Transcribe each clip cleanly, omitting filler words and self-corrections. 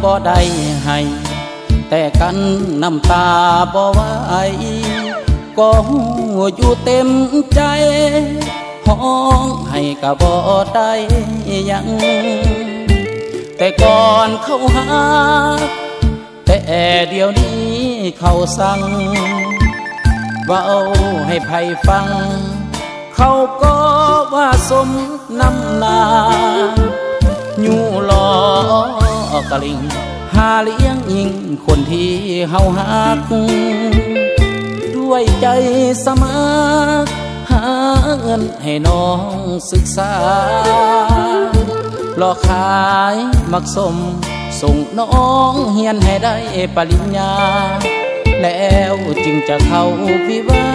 บ่ได้ให้แต่กันน้ำตาบ่ไหวก็หูอยู่เต็มใจห้องให้ก็บ่ได้ยังแต่ก่อนเขาหาแต่เดี๋ยวนี้เขาสั่งเว้าให้ไผฟังเขาก็ว่าสมน้ำนาอยู่รอกะลิงหาเลี้ยงยิงคนที่เฮาฮักด้วยใจสมัครหาเงินให้น้องศึกษาหลอกขายมักสมส่งน้องเฮียนให้ได้ปริญญาแล้วจึงจะเข้าวิวา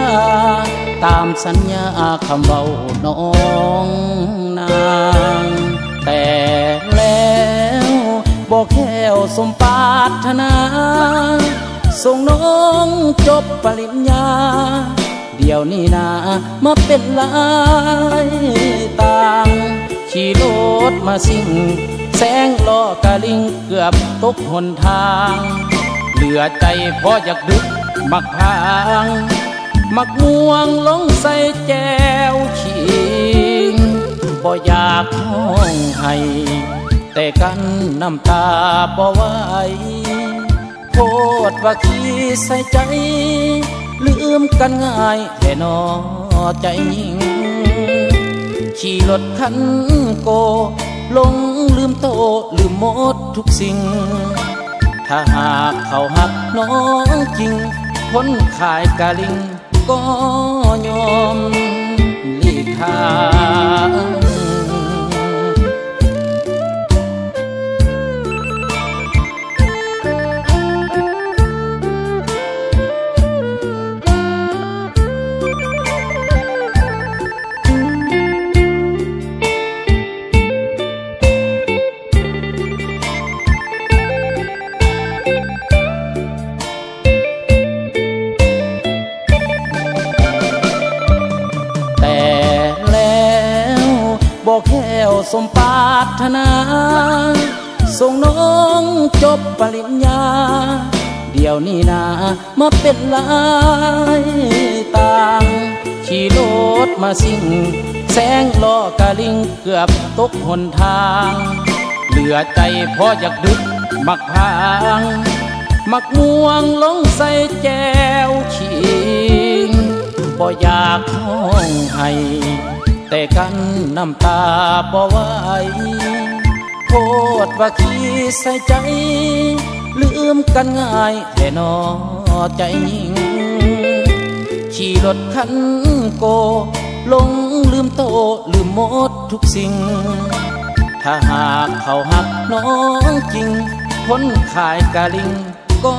ตามสัญญาคำเว้าน้องนางแต่แล้วบอกแค่วสมปรารถนาส่งน้องจบปริญญาเดี๋ยวนี้นามาเป็นลายต่างขี่รถมาสิ่งแสงล้อกะลิงเกือบตกหนทางเหลือใจพออยากดึกมักพางมักม่วงลงใส่แก้วขิงบ่อยากห้องให้แต่กันน้ำตาบ่ไหวโทษว่าขี้ใส่ใจลืมกันง่ายแค่นอใจยิ่งขี่รถคันโกลงลืมโตลืมหมดทุกสิ่งถ้าหากเขาหักน้องจริงคนขายกะลิงก็ยอมหลีกทางบอกแค่วสมปรารถนาส่งน้องจบปริญญาเดี๋ยวนี้นามาเป็นลายต่างขี่รถมาสิ่งแสงล้อกะลิงเกือบตกหนทางเหลือใจพออยากดึกมักพางมักม่วงลงใส่แก้วขิงบ่อยากห้องให้แต่กันน้ำตาบ่ไหวโทษว่าขี้ใส่ใจลืมกันง่ายแต่นอใจยิ่งขี่รถคันโกลงลืมโตลืมหมดทุกสิ่งถ้าหากเขาหักน้องจริงคนขายกะลิงก็